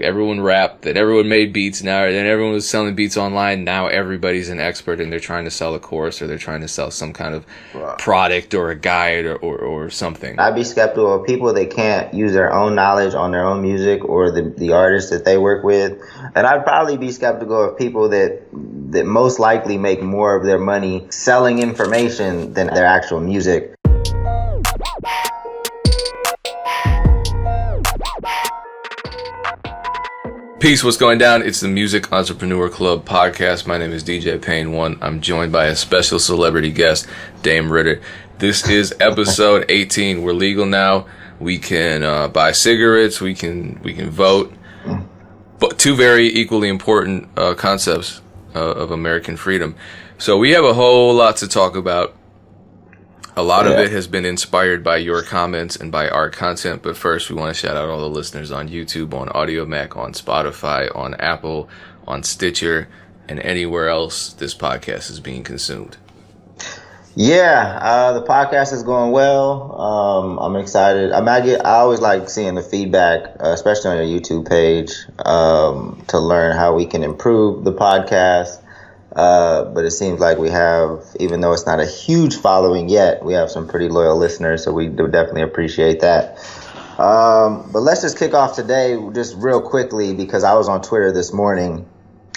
everyone rapped, then everyone made beats, now then everyone was selling beats online. Now everybody's an expert and they're trying to sell a course or they're trying to sell some kind of product or a guide or something. I'd be skeptical of people that can't use their own knowledge on their own music or the artists that they work with. And I'd probably be skeptical of people that most likely make more of their money selling information than their actual music. Peace, what's going down? It's the Music Entrepreneur Club podcast. My name is DJ Payne 1. I'm joined by a special celebrity guest, Dame Ritter. This is episode 18. We're legal now. We can buy cigarettes. We can vote. But two very equally important concepts of American freedom. So we have a whole lot to talk about. A lot of it has been inspired by your comments and by our content, but first we want to shout out all the listeners on YouTube, on Audio MEC, on Spotify, on Apple, on Stitcher, and anywhere else this podcast is being consumed. Yeah, the podcast is going well. I'm excited. I always like seeing the feedback, especially on your YouTube page, to learn how we can improve the podcast. But it seems like we have, even though it's not a huge following yet, we have some pretty loyal listeners, so we do definitely appreciate that. But let's just kick off today just real quickly, because I was on Twitter this morning.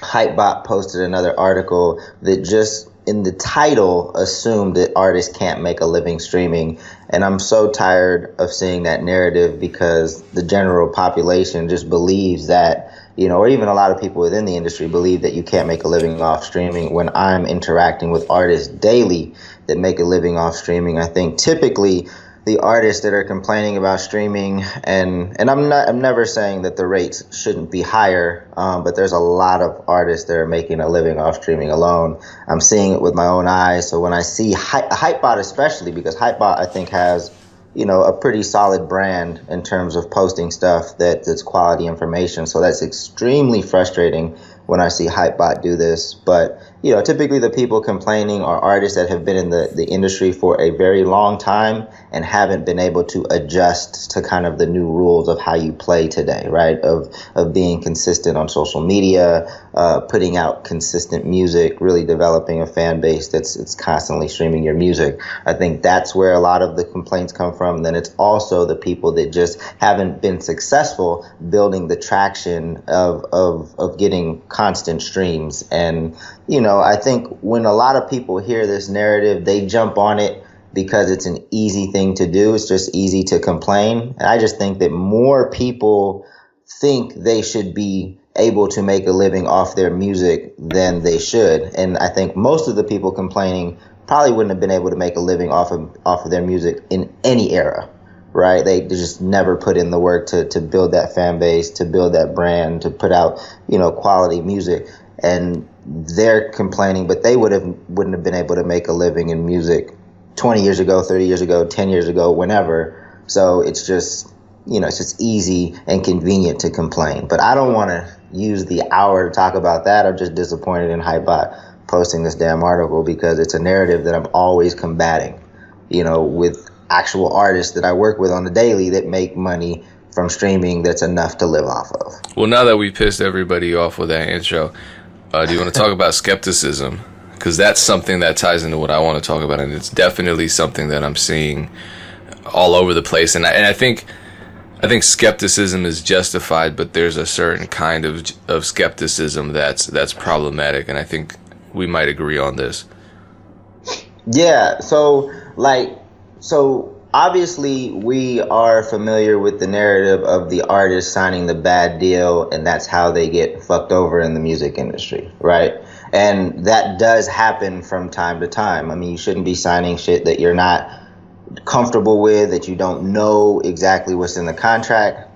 Hypebot posted another article that just in the title assumed that artists can't make a living streaming. And I'm so tired of seeing that narrative, because the general population just believes that, or even a lot of people within the industry believe that you can't make a living off streaming. When I'm interacting with artists daily that make a living off streaming, I think typically the artists that are complaining about streaming, and I'm never saying that the rates shouldn't be higher, but there's a lot of artists that are making a living off streaming alone. I'm seeing it with my own eyes. So when I see Hypebot, especially because Hypebot, I think, has a pretty solid brand in terms of posting stuff that's quality information. So that's extremely frustrating when I see Hypebot do this. But, typically the people complaining are artists that have been in the industry for a very long time and haven't been able to adjust to kind of the new rules of how you play today, right? Of being consistent on social media, putting out consistent music, really developing a fan base that's constantly streaming your music. I think that's where a lot of the complaints come from. Then it's also the people that just haven't been successful building the traction of getting constant streams. And, I think when a lot of people hear this narrative, they jump on it because it's an easy thing to do. It's just easy to complain. And I just think that more people think they should be able to make a living off their music than they should. And I think most of the people complaining probably wouldn't have been able to make a living off of their music in any era, right? They just never put in the work to build that fan base, to build that brand, to put out, quality music. And they're complaining, but they wouldn't have been able to make a living in music 20 years ago, 30 years ago, 10 years ago, whenever. So it's just, it's just easy and convenient to complain. But I don't want to use the hour to talk about that. I'm just disappointed in Hypebot posting this damn article, because it's a narrative that I'm always combating, with actual artists that I work with on the daily that make money from streaming that's enough to live off of. Well, now that we pissed everybody off with that intro, do you want to talk about skepticism? Because that's something that ties into what I want to talk about, and it's definitely something that I'm seeing all over the place. And I think skepticism is justified, but there's a certain kind of skepticism that's problematic, and I think we might agree on this. Yeah. So obviously we are familiar with the narrative of the artist signing the bad deal, and that's how they get fucked over in the music industry, right? And that does happen from time to time. I mean, you shouldn't be signing shit that you're not comfortable with, that you don't know exactly what's in the contract.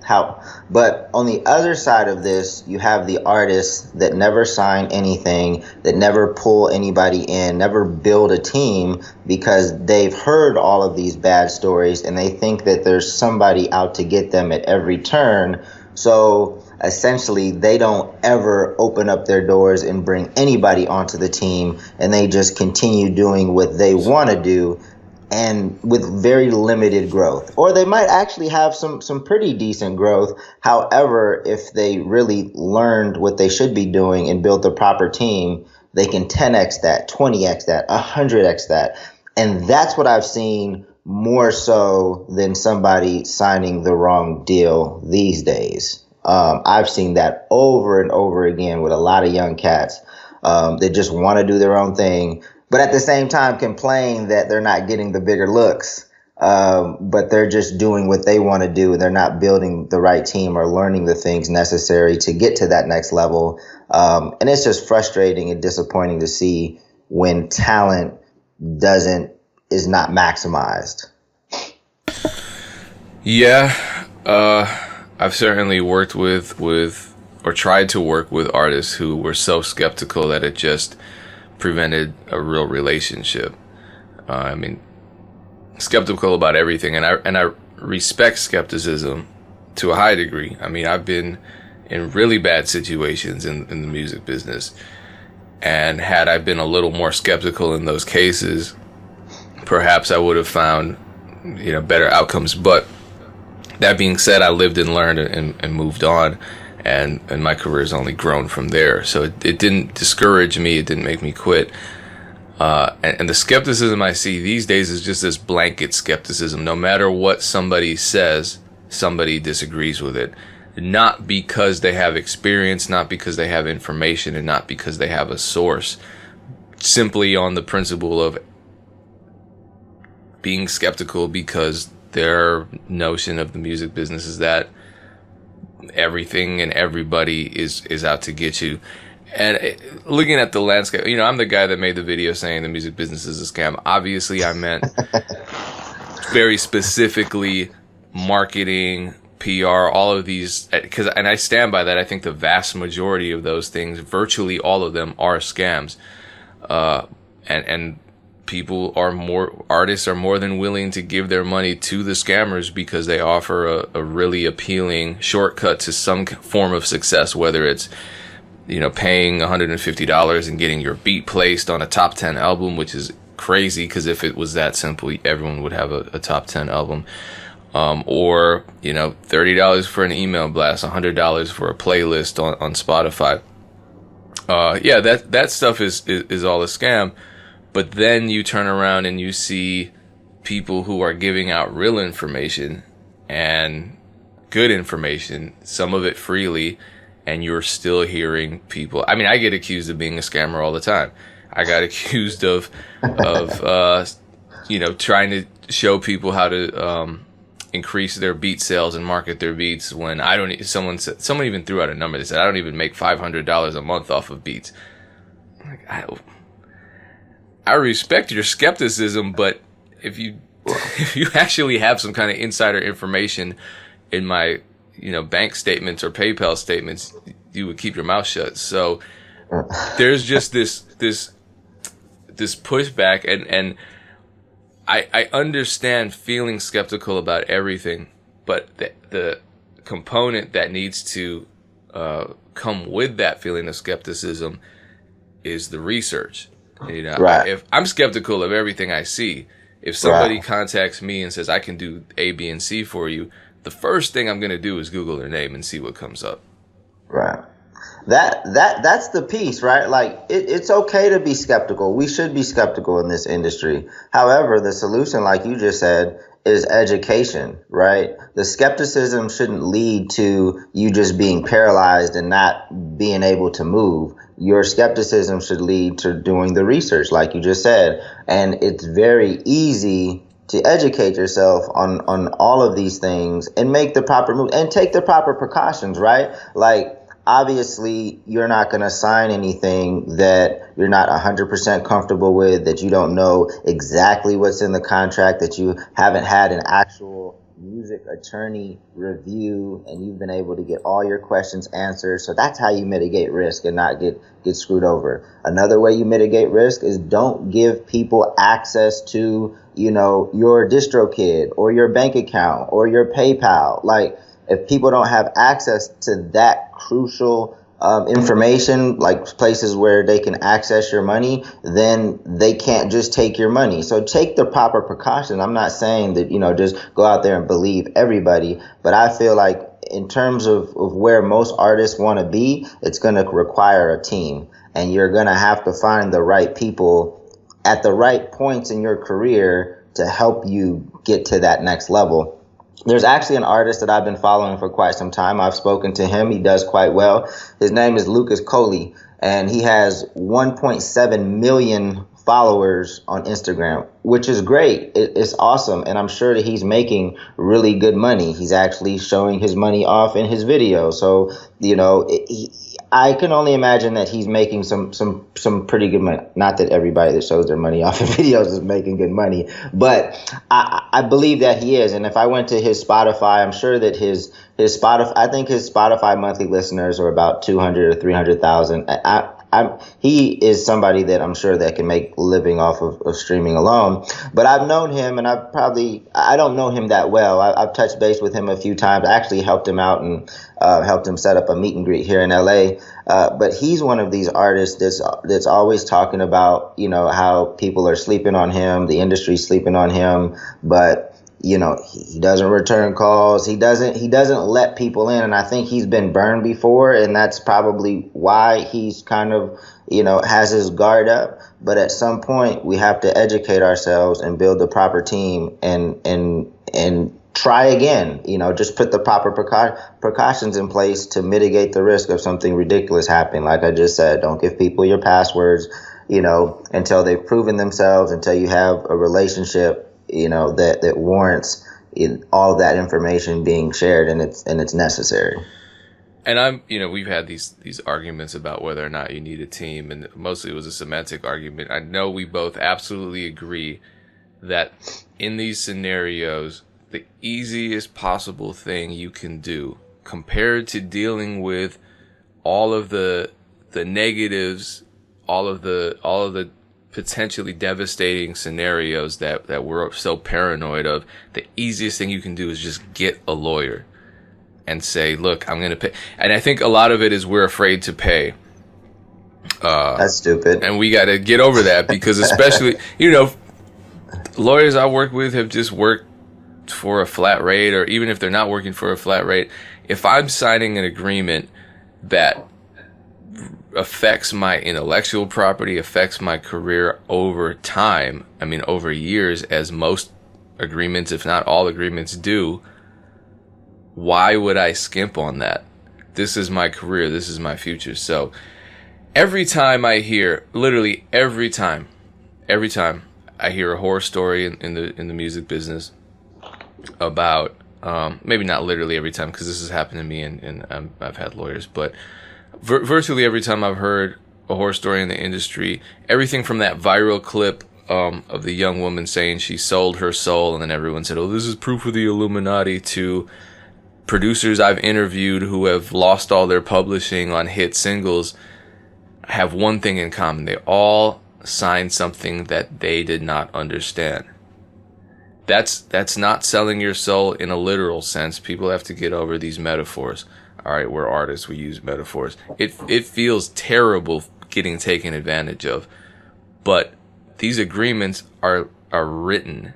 But on the other side of this, you have the artists that never sign anything, that never pull anybody in, never build a team, because they've heard all of these bad stories and they think that there's somebody out to get them at every turn. So essentially, they don't ever open up their doors and bring anybody onto the team, and they just continue doing what they want to do and with very limited growth. Or they might actually have some pretty decent growth. However, if they really learned what they should be doing and built the proper team, they can 10x that, 20x that, 100x that. And that's what I've seen more so than somebody signing the wrong deal these days. I've seen that over and over again with a lot of young cats that just want to do their own thing, but at the same time complain that they're not getting the bigger looks. But they're just doing what they want to do. They're not building the right team or learning the things necessary to get to that next level. And it's just frustrating and disappointing to see when talent is not maximized. Yeah, I've certainly worked with or tried to work with artists who were so skeptical that it just prevented a real relationship. I mean, skeptical about everything, and I respect skepticism to a high degree. I mean, I've been in really bad situations in the music business, and had I been a little more skeptical in those cases, perhaps I would have found, better outcomes. But that being said, I lived and learned and moved on, and my career has only grown from there. So it didn't discourage me. It didn't make me quit. And the skepticism I see these days is just this blanket skepticism. No matter what somebody says, somebody disagrees with it. Not because they have experience, not because they have information, and not because they have a source. Simply on the principle of being skeptical because their notion of the music business is that everything and everybody is out to get you. And looking at the landscape, I'm the guy that made the video saying the music business is a scam. Obviously, I meant very specifically marketing, PR, all of these, and I stand by that. I think the vast majority of those things, virtually all of them, are scams. And artists are more than willing to give their money to the scammers because they offer a really appealing shortcut to some form of success, whether it's paying $150 and getting your beat placed on a top 10 album, which is crazy because if it was that simple, everyone would have a top 10 album. Or $30 for an email blast, $100 for a playlist on Spotify. That stuff is all a scam. But then you turn around and you see people who are giving out real information and good information, some of it freely, and you're still hearing people. I mean, I get accused of being a scammer all the time. I got accused of trying to show people how to increase their beat sales and market their beats when I don't. Someone even threw out a number. They said I don't even make $500 a month off of beats. I respect your skepticism, but if you actually have some kind of insider information in my bank statements or PayPal statements, you would keep your mouth shut. So there's just this pushback, and I understand feeling skeptical about everything, but the component that needs to come with that feeling of skepticism is the research. Right. If I'm skeptical of everything I see, if somebody contacts me and says I can do A, B, and C for you, the first thing I'm going to do is Google their name and see what comes up. Right. That's the piece, right? Like it's okay to be skeptical. We should be skeptical in this industry. However, the solution, like you just said, is education, right? The skepticism shouldn't lead to you just being paralyzed and not being able to move. Your skepticism should lead to doing the research, like you just said. And it's very easy to educate yourself on all of these things and make the proper move and take the proper precautions, right? Like, obviously, you're not going to sign anything that you're not 100% comfortable with, that you don't know exactly what's in the contract, that you haven't had an actual music attorney review and you've been able to get all your questions answered. So that's how you mitigate risk and not get screwed over. Another way you mitigate risk is don't give people access to, your DistroKid or your bank account or your PayPal. Like, if people don't have access to that crucial information, like places where they can access your money, then they can't just take your money. So take the proper precautions. I'm not saying that, just go out there and believe everybody, but I feel like in terms of where most artists want to be, it's going to require a team, and you're going to have to find the right people at the right points in your career to help you get to that next level. There's actually an artist that I've been following for quite some time. I've spoken to him. He does quite well. His name is Lucas Coley, and he has 1.7 million followers on Instagram, which is great. It's awesome. And I'm sure that he's making really good money. He's actually showing his money off in his videos. So, I can only imagine that he's making some pretty good money. Not that everybody that shows their money off in videos is making good money, but I believe that he is. And if I went to his Spotify, I'm sure that his Spotify, I think his Spotify monthly listeners are about 200 or 300,000. He is somebody that I'm sure that can make a living off of streaming alone. But I've known him, and I don't know him that well. I've touched base with him a few times. I actually helped him out and helped him set up a meet and greet here in LA. But he's one of these artists that's always talking about, how people are sleeping on him, the industry's sleeping on him, but he doesn't return calls. He doesn't let people in. And I think he's been burned before. And that's probably why he's kind of, has his guard up. But at some point, we have to educate ourselves and build the proper team and try again. Just put the proper precautions in place to mitigate the risk of something ridiculous happening. Like I just said, don't give people your passwords, until they've proven themselves, until you have a relationship that warrants all that information being shared, and it's necessary. And we've had these arguments about whether or not you need a team, and mostly it was a semantic argument. I know we both absolutely agree that in these scenarios, the easiest possible thing you can do compared to dealing with all of the negatives, all of the potentially devastating scenarios that we're so paranoid of, the easiest thing you can do is just get a lawyer and say, look, I'm going to pay. And I think a lot of it is we're afraid to pay. That's stupid. And we got to get over that, because especially, lawyers I work with have just worked for a flat rate, or even if they're not working for a flat rate, if I'm signing an agreement that affects my intellectual property, affects my career over time, over years, as most agreements, if not all agreements do, why would I skimp on that? This is my career, this is my future. So every time I hear, literally every time I hear a horror story in the music business about, maybe not literally every time, because this has happened to me and I've had lawyers, but virtually every time I've heard a horror story in the industry, everything from that viral clip of the young woman saying she sold her soul, and then everyone said, oh, this is proof of the Illuminati, to producers I've interviewed who have lost all their publishing on hit singles, have one thing in common. They all signed something that they did not understand. That's not selling your soul in a literal sense. People have to get over these metaphors. All right, we're artists, we use metaphors. It feels terrible getting taken advantage of. But these agreements are written.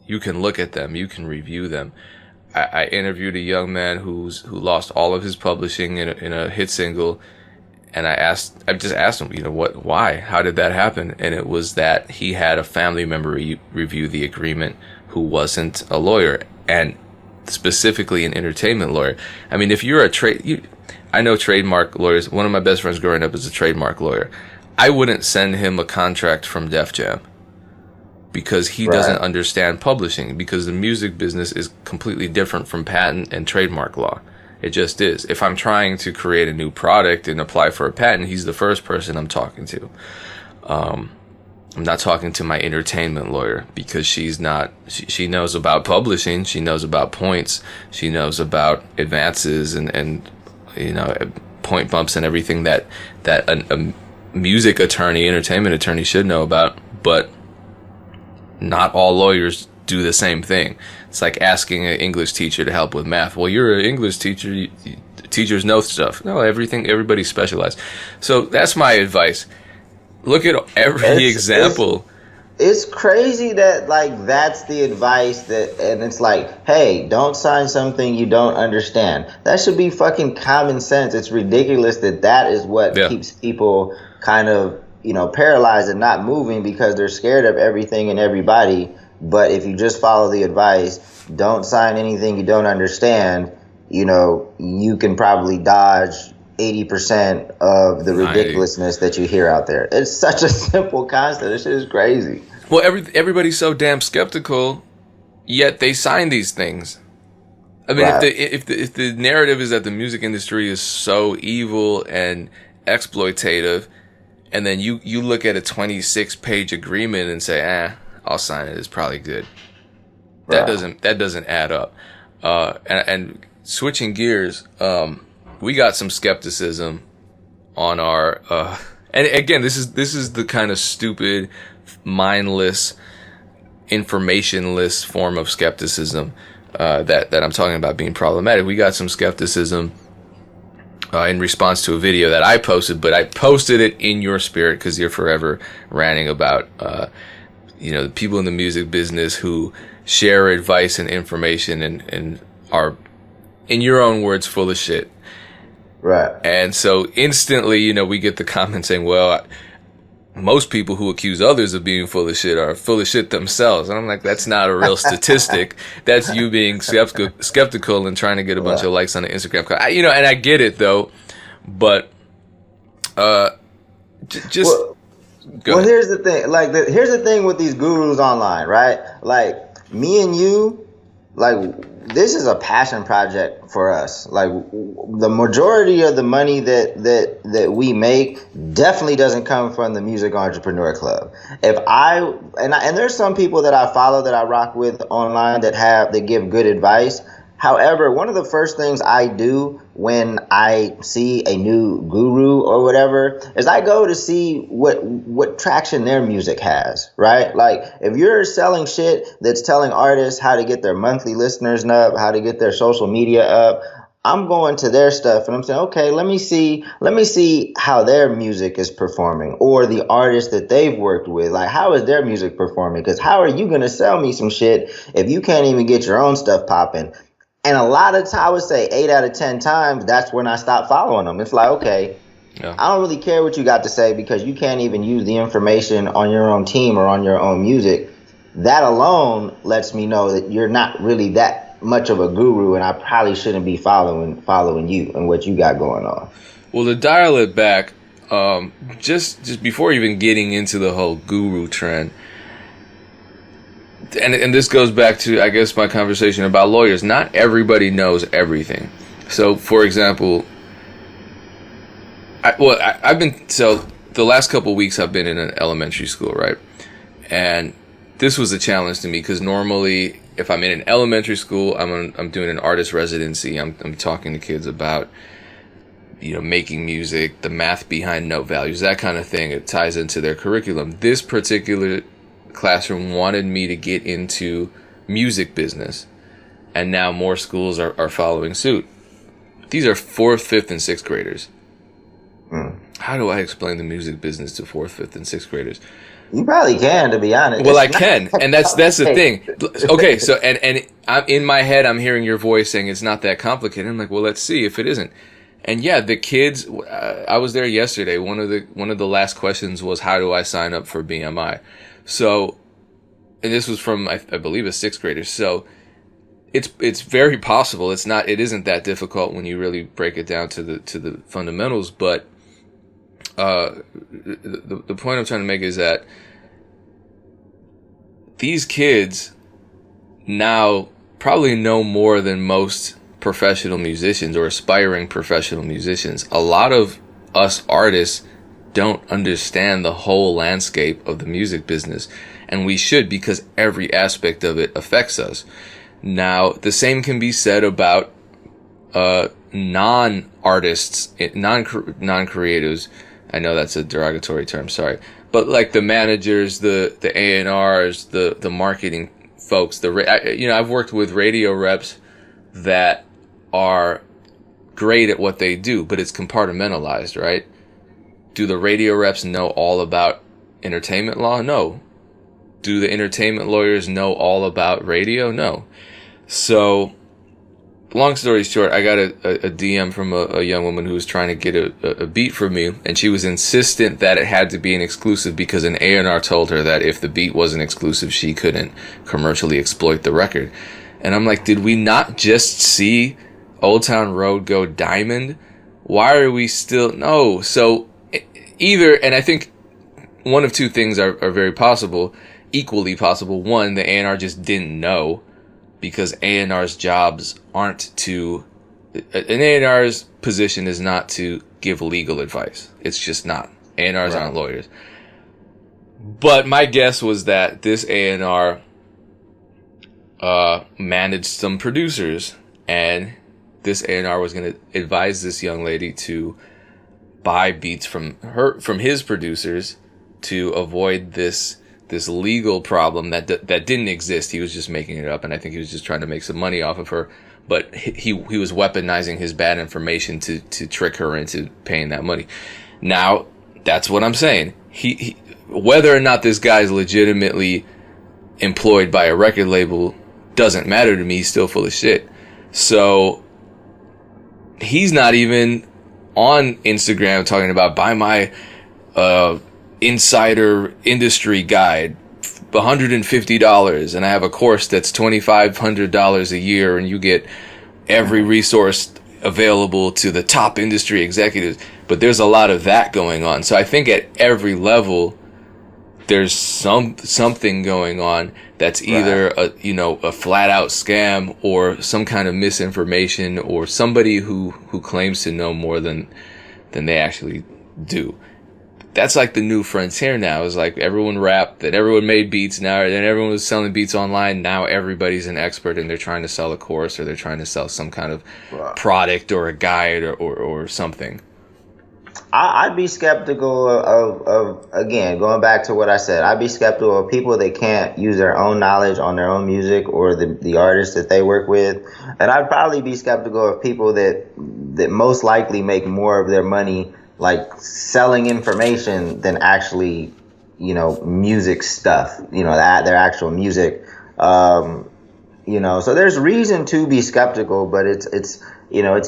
You can look at them, you can review them. I interviewed a young man who lost all of his publishing in a hit single, and I just asked him, why? How did that happen? And it was that he had a family member review the agreement who wasn't a lawyer, and specifically an entertainment lawyer. If you're I know trademark lawyers. One of my best friends growing up is a trademark lawyer. I wouldn't send him a contract from Def Jam because he doesn't understand publishing, because the music business is completely different from patent and trademark law. It just is. If I'm trying to create a new product and apply for a patent, he's the first person I'm talking to. I'm not talking to my entertainment lawyer, because she's not, she knows about publishing, she knows about points, she knows about advances and point bumps and everything that a music attorney, entertainment attorney should know about. But not all lawyers do the same thing. It's like asking an English teacher to help with math. Well, you're an English teacher. teachers know stuff. No, everybody's specialized. So that's my advice. Look at every example. It's crazy that like that's the advice and it's like, hey, don't sign something you don't understand. That should be fucking common sense. It's ridiculous that is what keeps people kind of, paralyzed and not moving because they're scared of everything and everybody. But if you just follow the advice, don't sign anything you don't understand, you can probably dodge 80% of the ridiculousness that you hear out there. It's such a simple concept. This shit is crazy. Well, everybody's so damn skeptical, yet they sign these things. I mean, if the narrative is that the music industry is so evil and exploitative, and then you look at a 26-page agreement and say, I'll sign it. It's probably good. That doesn't add up. And switching gears, we got some skepticism on our and again, this is the kind of stupid, mindless, informationless form of skepticism that I'm talking about being problematic. We got some skepticism in response to a video that I posted, but I posted it in your spirit because you're forever ranting about the people in the music business who share advice and information and are, in your own words, full of shit. Right. And so instantly, we get the comment saying, well, most people who accuse others of being full of shit are full of shit themselves. And I'm like, that's not a real statistic. That's you being skeptical and trying to get a bunch of likes on the Instagram. And I get it though, but just well, here's the thing. Here's the thing with these gurus online, right? Like me and you, this is a passion project for us. Like the majority of the money that we make definitely doesn't come from the Music Entrepreneur Club. And there's some people that I follow that I rock with online that give good advice. However, one of the first things I do when I see a new guru or whatever is I go to see what traction their music has, right? Like if you're selling shit that's telling artists how to get their monthly listeners up, how to get their social media up, I'm going to their stuff and I'm saying, okay, let me see how their music is performing, or the artist that they've worked with. Like, how is their music performing? Because how are you going to sell me some shit if you can't even get your own stuff popping? And a lot of times, I would say 8 out of 10 times, that's when I stop following them. It's like, okay, I don't really care what you got to say because you can't even use the information on your own team or on your own music. That alone lets me know that you're not really that much of a guru, and I probably shouldn't be following you and what you got going on. Well, to dial it back, just before even getting into the whole guru trend, and this goes back to, I guess, my conversation about lawyers. Not everybody knows everything. So, for example, the last couple of weeks I've been in an elementary school, right? And this was a challenge to me because normally, if I'm in an elementary school, I'm doing an artist residency. I'm talking to kids about, making music, the math behind note values, that kind of thing. It ties into their curriculum. This particular classroom wanted me to get into music business, and now more schools are following suit. These are 4th, 5th, and 6th graders. How do I explain the music business to 4th, 5th, and 6th graders? You probably can, to be honest. Well, I can, and that's the thing. Okay, so and I'm, in my head, I'm hearing your voice saying it's not that complicated. I'm like, well, let's see if it isn't. And yeah, the kids. I was there yesterday. One of the last questions was, how do I sign up for BMI? So, and this was from I believe a 6th grader. So, it's very possible. It isn't that difficult when you really break it down to the fundamentals. But the point I'm trying to make is that these kids now probably know more than most professional musicians or aspiring professional musicians. A lot of us artists don't understand the whole landscape of the music business, and we should, because every aspect of it affects us. Now, the same can be said about non-artists, non-creatives. I know that's a derogatory term, sorry. But like the managers, the A&Rs, the marketing folks, I've worked with radio reps that are great at what they do, but it's compartmentalized, right? Do the radio reps know all about entertainment law? No. Do the entertainment lawyers know all about radio? No. So, long story short, I got a DM from a young woman who was trying to get a beat from me, and she was insistent that it had to be an exclusive because an A&R told her that if the beat wasn't exclusive, she couldn't commercially exploit the record. And I'm like, did we not just see Old Town Road go diamond? Why are we still... No. So, either, and I think one of two things are very possible, equally possible. One, the A&R just didn't know, because A&R's jobs aren't to... An A&R's position is not to give legal advice. It's just not. A&Rs aren't lawyers. But my guess was that this A&R managed some producers, and this A&R was going to advise this young lady to buy beats from his producers to avoid this legal problem that didn't exist. He was just making it up, and I think he was just trying to make some money off of her. But he was weaponizing his bad information to trick her into paying that money. Now, that's what I'm saying. He whether or not this guy's legitimately employed by a record label doesn't matter to me. He's still full of shit. So he's not even on Instagram talking about buy my insider industry guide, $150, and I have a course that's $2,500 a year, and you get every resource available to the top industry executives. But there's a lot of that going on. So I think at every level there's something going on that's either a flat out scam or some kind of misinformation or somebody who claims to know more than they actually do. That's like the new frontier now. It's like everyone rapped, that everyone made beats now, then everyone was selling beats online. Now everybody's an expert and they're trying to sell a course or they're trying to sell some kind of product or a guide or something. I'd be skeptical of, again, going back to what I said, I'd be skeptical of people that can't use their own knowledge on their own music or the artists that they work with. And I'd probably be skeptical of people that most likely make more of their money like selling information than actually, music stuff, their actual music. So there's reason to be skeptical, but it's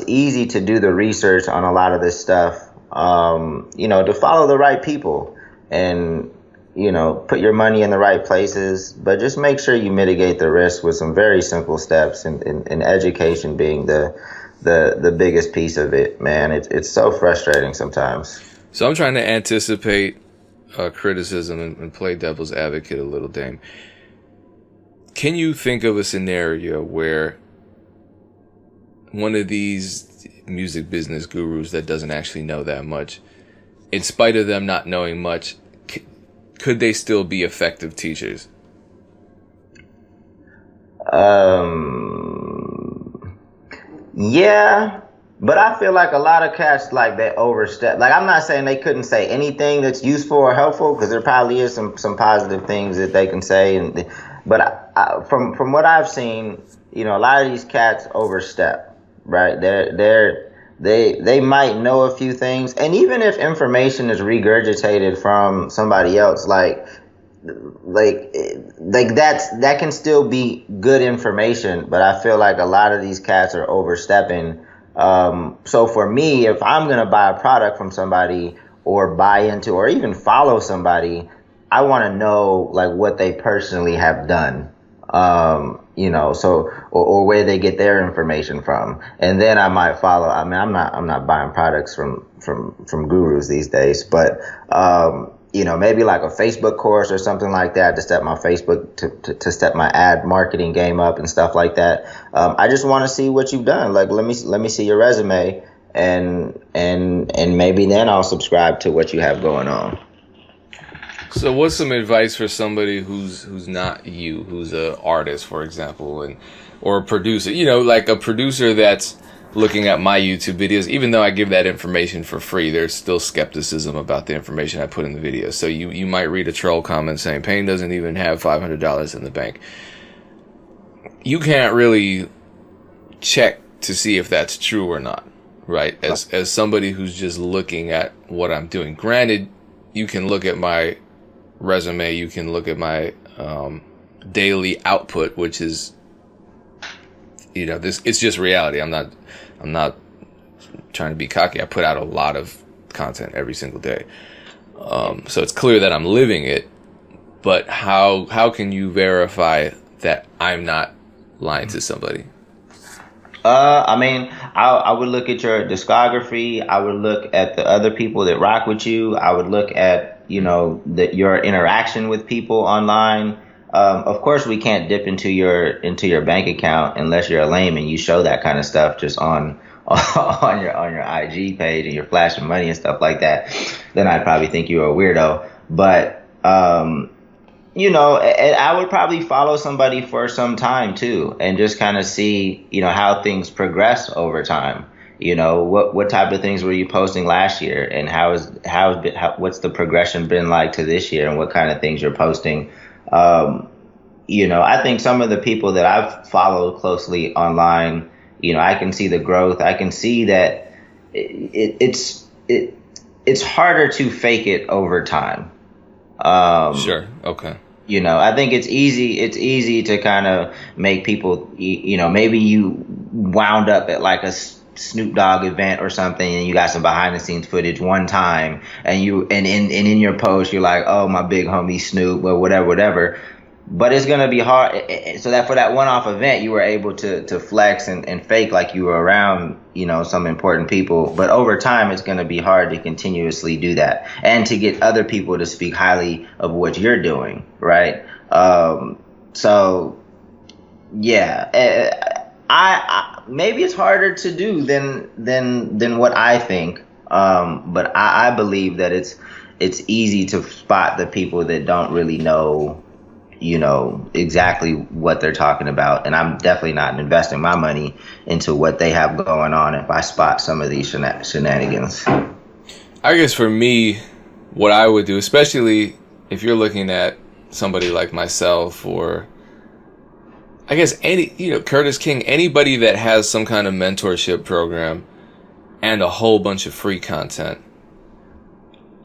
easy to do the research on a lot of this stuff. To follow the right people and, put your money in the right places, but just make sure you mitigate the risk with some very simple steps and education being the biggest piece of it, man. It's so frustrating sometimes. So I'm trying to anticipate criticism and play devil's advocate a little, Dame. Can you think of a scenario where one of these music business gurus that doesn't actually know that much, in spite of them not knowing much, could they still be effective teachers? Yeah, but I feel like a lot of cats like they overstep. Like, I'm not saying they couldn't say anything that's useful or helpful, because there probably is some positive things that they can say. But from what I've seen, a lot of these cats overstep. Right, they might know a few things, and even if information is regurgitated from somebody else, like that can still be good information. But I feel like a lot of these cats are overstepping. So for me, if I'm gonna buy a product from somebody or buy into or even follow somebody, I want to know like what they personally have done. Or where they get their information from, and then I might follow. I mean, I'm not buying products from gurus these days, but maybe like a Facebook course or something like that to step my Facebook to step my ad marketing game up and stuff like that. I just want to see what you've done. Like, let me see your resume, and maybe then I'll subscribe to what you have going on. So what's some advice for somebody who's not you, who's an artist, for example, or a producer? Like a producer that's looking at my YouTube videos, even though I give that information for free, there's still skepticism about the information I put in the video. So you might read a troll comment saying Payne doesn't even have $500 in the bank. You can't really check to see if that's true or not, right? As somebody who's just looking at what I'm doing. Granted, you can look at my resume, you can look at my daily output, which is, this, it's just reality. I'm not trying to be cocky. I put out a lot of content every single day. So it's clear that I'm living it, but how can you verify that I'm not lying to somebody? I mean, I would look at your discography. I would look at the other people that rock with you. I would look at, your interaction with people online. Of course, we can't dip into your bank account unless you're a lame and you show that kind of stuff just on your IG page and you're flashing money and stuff like that. Then I'd probably think you're a weirdo. But I would probably follow somebody for some time too, and just kind of see, how things progress over time. What type of things were you posting last year, and what's the progression been like to this year, and what kind of things you're posting. I think some of the people that I've followed closely online, I can see the growth. I can see that it's harder to fake it over time. Sure. Okay. I think it's easy to kind of make people, maybe you wound up at like a Snoop Dogg event or something, and you got some behind the scenes footage one time, and in your post you're like, oh, my big homie Snoop, or whatever. But it's gonna be hard. So that for that one-off event, you were able to flex and fake like you were around, some important people. But over time, it's gonna be hard to continuously do that and to get other people to speak highly of what you're doing, right? So yeah, I maybe it's harder to do than what I think. But I believe that it's easy to spot the people that don't really know exactly what they're talking about. And I'm definitely not investing my money into what they have going on if I spot some of these shenanigans. I guess for me, what I would do, especially if you're looking at somebody like myself, or I guess Curtis King, anybody that has some kind of mentorship program and a whole bunch of free content,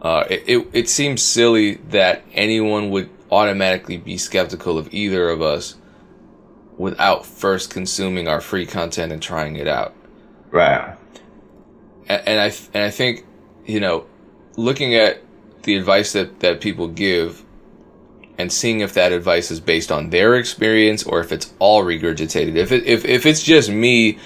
it seems silly that anyone would automatically be skeptical of either of us without first consuming our free content and trying it out. Right. And I think, looking at the advice that people give and seeing if that advice is based on their experience or if it's all regurgitated. If it's just me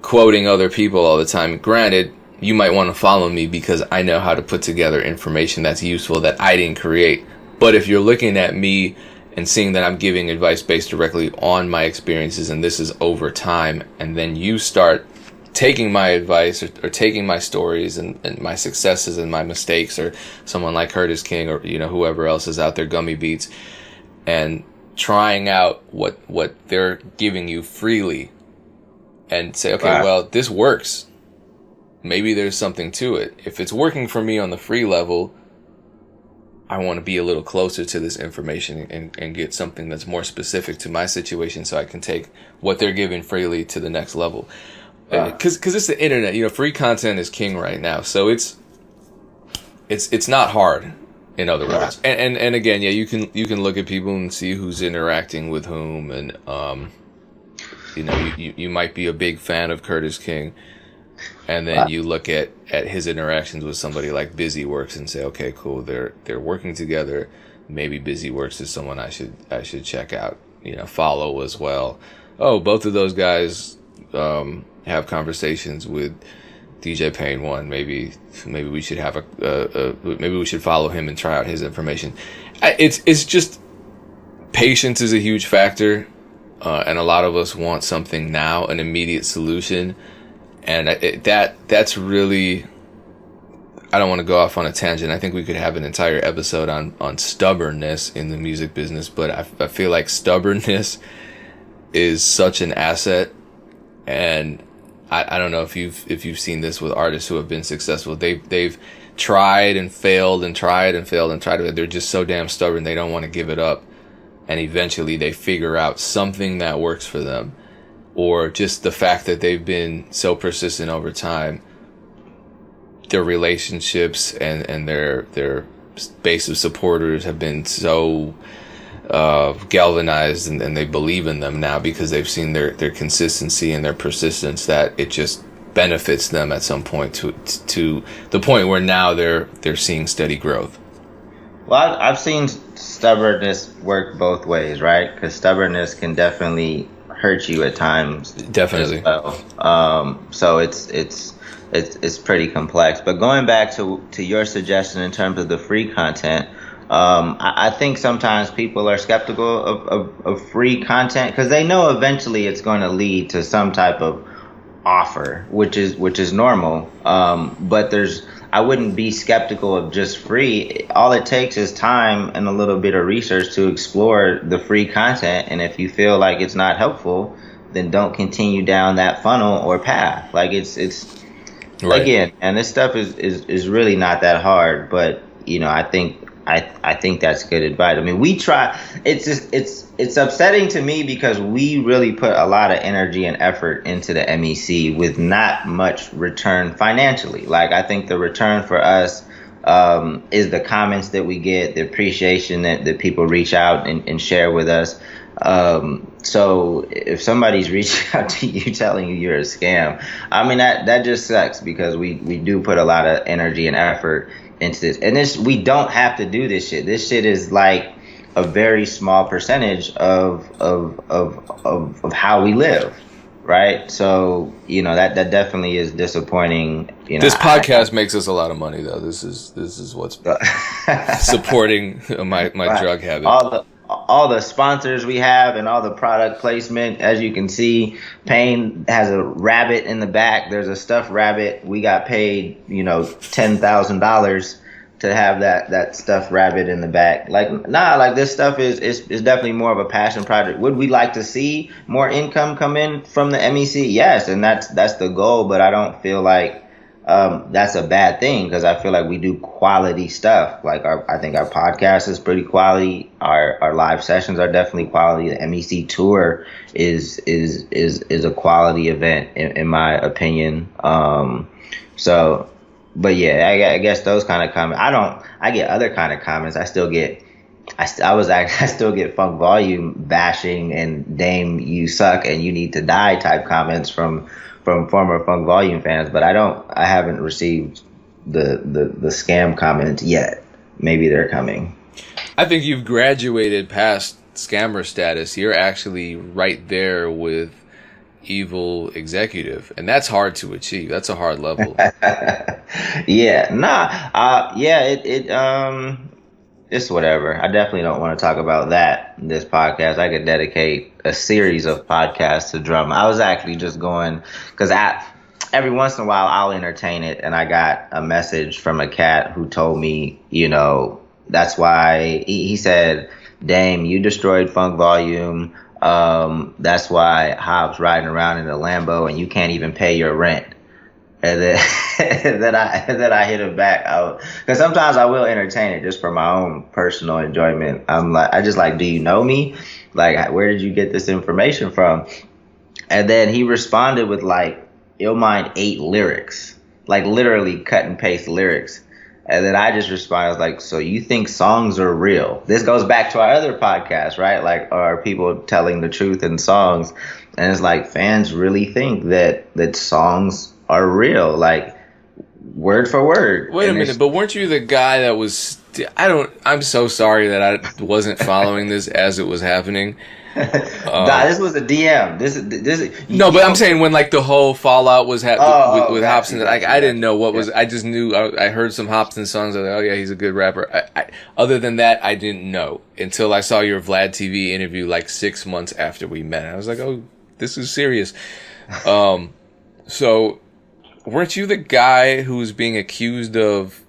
quoting other people all the time, granted, you might want to follow me because I know how to put together information that's useful that I didn't create. But if you're looking at me and seeing that I'm giving advice based directly on my experiences and this is over time, and then you start taking my advice or taking my stories and my successes and my mistakes, or someone like Curtis King or whoever else is out there, Gummy Beats, and trying out what they're giving you freely and say, okay, Right. Well, this works. Maybe there's something to it. If it's working for me on the free level, I want to be a little closer to this information and get something that's more specific to my situation so I can take what they're giving freely to the next level. Because it's the internet, free content is king right now. So it's not hard, in other words. And again, yeah, you can look at people and see who's interacting with whom, and you might be a big fan of Curtis King, and then you look at his interactions with somebody like BusyWorks and say, okay, cool, they're working together. Maybe BusyWorks is someone I should check out, follow as well. Oh, both of those guys have conversations with DJ Payne 1. Maybe we should have maybe we should follow him and try out his information. It's just patience is a huge factor, and a lot of us want something now, an immediate solution. And that's really, I don't want to go off on a tangent. I think we could have an entire episode on stubbornness in the music business, but I feel like stubbornness is such an asset. And I don't know if you've seen this with artists who have been successful. They've tried and failed and tried and failed and tried. They're just so damn stubborn. They don't want to give it up. And eventually they figure out something that works for them. or just the fact that they've been so persistent over time, their relationships and their base of supporters have been so galvanized, and they believe in them now because they've seen their consistency and their persistence, that it just benefits them at some point to the point where now they're seeing steady growth. Well, I've seen stubbornness work both ways, right? Because stubbornness can definitely hurt you at times. Definitely. As well. So it's pretty complex. But going back to your suggestion in terms of the free content, I think sometimes people are skeptical of free content because they know eventually it's going to lead to some type of offer, which is normal. But I wouldn't be skeptical of just free. All it takes is time and a little bit of research to explore the free content. And if you feel like it's not helpful, then don't continue down that funnel or path. Like it's right. Again, and this stuff is really not that hard, but I think that's good advice. I mean, we try. It's upsetting to me because we really put a lot of energy and effort into the MEC with not much return financially. Like, I think the return for us is the comments that we get, the appreciation that people reach out and share with us. So if somebody's reaching out to you telling you you're a scam, I mean, that just sucks because we do put a lot of energy and effort into this. And we don't have to do this shit. This shit is like a very small percentage of how we live, right? So, that definitely is disappointing. This podcast makes us a lot of money, though. This is what's supporting my drug habit. All the sponsors we have and all the product placement, as you can see, Payne has a rabbit in the back. There's a stuffed rabbit. We got paid, $10,000 to have that stuffed rabbit in the back. Like this stuff is definitely more of a passion project. Would we like to see more income come in from the MEC? Yes, and that's the goal. But I don't feel like that's a bad thing because I feel like we do quality stuff. Like I think our podcast is pretty quality. Our live sessions are definitely quality. The MEC tour is a quality event in my opinion. But yeah, I guess those kind of comments. I get other kind of comments. I still get Funk Volume bashing and Dame, you suck and you need to die type comments from former Funk Volume fans, but I haven't received the scam comments yet. Maybe they're coming. I think you've graduated past scammer status. You're actually right there with evil executive, and that's hard to achieve. That's a hard level. It's whatever. I definitely don't want to talk about that in this podcast. I could dedicate a series of podcasts to drama. I was actually just going because every once in a while I'll entertain it, and I got a message from a cat who told me, that's why he said, Dame, you destroyed Funk Volume. That's why Hobbs riding around in a Lambo and you can't even pay your rent. And then I hit him back out because sometimes I will entertain it just for my own personal enjoyment. I just like, do you know me? Like, where did you get this information from? And then he responded with like, Illmind 8 lyrics, like literally cut and paste lyrics. And then I just responded, I was like, so you think songs are real? This goes back to our other podcast, right? Like, are people telling the truth in songs? And it's like, fans really think that songs are real, like word for word. Wait a minute, but weren't you the guy that was? I'm so sorry that I wasn't following this as it was happening. Nah, this was a DM. But I'm saying when like the whole fallout was happening with Hopsin, like I didn't know what was. I just knew I heard some Hopsin songs. I was like, oh yeah, he's a good rapper. Other than that, I didn't know until I saw your Vlad TV interview like 6 months after we met. I was like, oh, this is serious. So. Weren't you the guy who was being accused of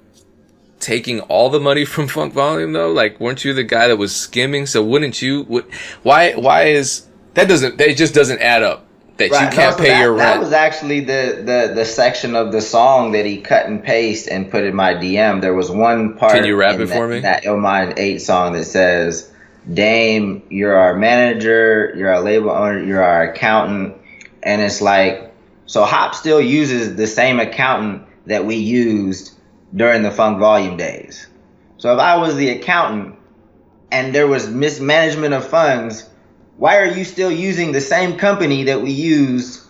taking all the money from Funk Volume though? Like, weren't you the guy that was skimming? So wouldn't you? Why is that? It just doesn't add up. That right. You can't pay your rent. That was actually the section of the song that he cut and paste and put in my DM. There was one part. Can you rap it for me? That Illmind 8 song that says, "Dame, you're our manager, you're our label owner, you're our accountant. And it's like, so Hop still uses the same accountant that we used during the Funk Volume days. So if I was the accountant and there was mismanagement of funds, why are you still using the same company that we used?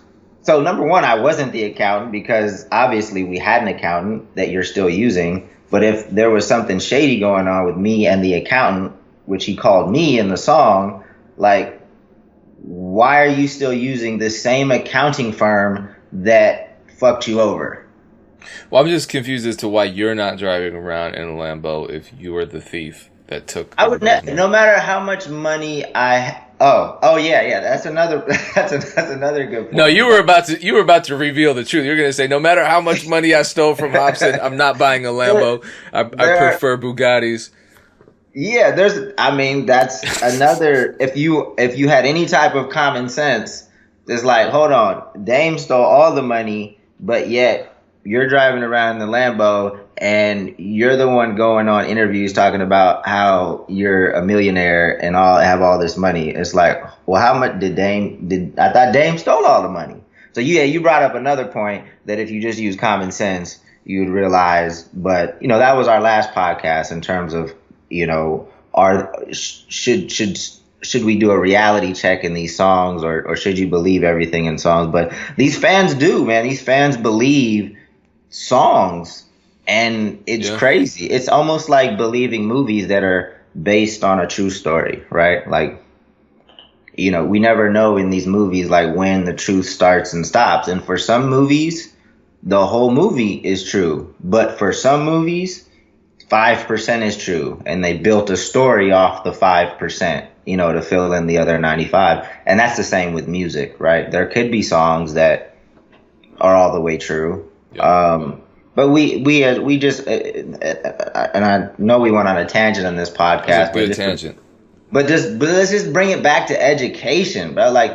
So number one, I wasn't the accountant because obviously we had an accountant that you're still using. But if there was something shady going on with me and the accountant, which he called me in the song, like, why are you still using the same accounting firm that fucked you over? Well, I'm just confused as to why you're not driving around in a Lambo if you were the thief that took. I would no matter how much money I. Oh yeah. That's another. That's another good point. No, you were about to reveal the truth. You're going to say, no matter how much money I stole from Hobson, I'm not buying a Lambo. I prefer Bugattis. Yeah, that's another. If you had any type of common sense, it's like, hold on, Dame stole all the money, but yet you're driving around in the Lambo and you're the one going on interviews talking about how you're a millionaire and have all this money. It's like, well, how much I thought Dame stole all the money. So yeah, you brought up another point that if you just use common sense, you'd realize. But that was our last podcast in terms of should we do a reality check in these songs or should you believe everything in songs? But these fans do, man. These fans believe songs, and it's crazy. It's almost like believing movies that are based on a true story, right? Like, we never know in these movies like when the truth starts and stops. And for some movies, the whole movie is true. But for some movies, 5% is true, and they built a story off the 5%, to fill in the other 95. And that's the same with music, right? There could be songs that are all the way true. Yeah. But we just, and I know we went on a tangent on this podcast. It's a good tangent. But let's just bring it back to education, bro. Like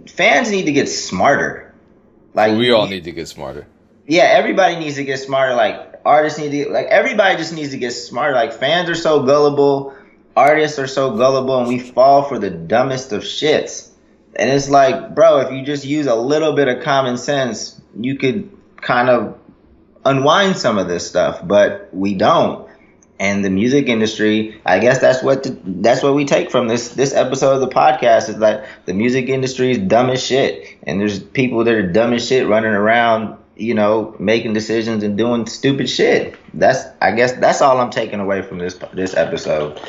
fans need to get smarter. Like we all need to get smarter. Yeah, everybody needs to get smarter. Like artists need to, everybody just needs to get smarter. Like fans are so gullible, artists are so gullible, and we fall for the dumbest of shits. And it's like, bro, if you just use a little bit of common sense, you could kind of unwind some of this stuff, but we don't. And the music industry, I guess that's what we take from this episode of the podcast, is that the music industry is dumb as shit, and there's people that are dumb as shit running around, making decisions and doing stupid shit. I guess that's all I'm taking away from this episode.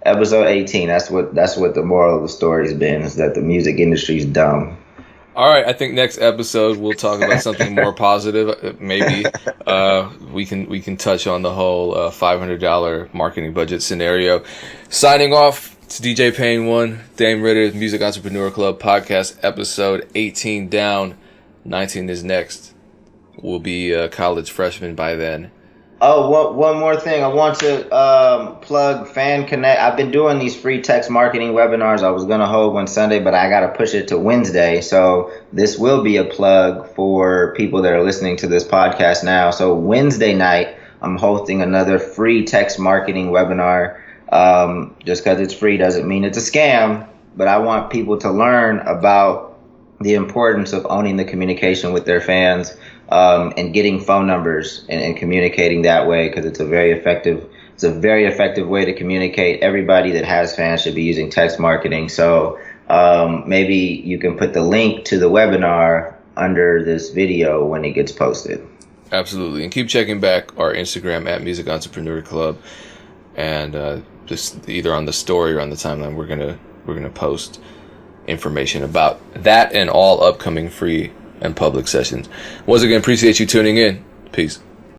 Episode 18. That's what the moral of the story has been, is that the music industry is dumb. All right, I think next episode we'll talk about something more positive. Maybe we can touch on the whole $500 marketing budget scenario. Signing off, it's DJ Payne 1, Dame Ritter, Music Entrepreneur Club podcast, episode 18 down. 19 is next. We'll be a college freshman by then. Oh, one more thing. I want to plug Fan Connect. I've been doing these free text marketing webinars. I was going to hold one Sunday, but I got to push it to Wednesday. So this will be a plug for people that are listening to this podcast now. So Wednesday night, I'm hosting another free text marketing webinar. Just because it's free doesn't mean it's a scam, but I want people to learn about the importance of owning the communication with their fans. And getting phone numbers and communicating that way, because it's a very effective way to communicate. Everybody that has fans should be using text marketing. So maybe you can put the link to the webinar under this video when it gets posted. Absolutely, and keep checking back our Instagram at Music Entrepreneur Club, and just either on the story or on the timeline, we're gonna post information about that and all upcoming free and public sessions. Once again, appreciate you tuning in. Peace.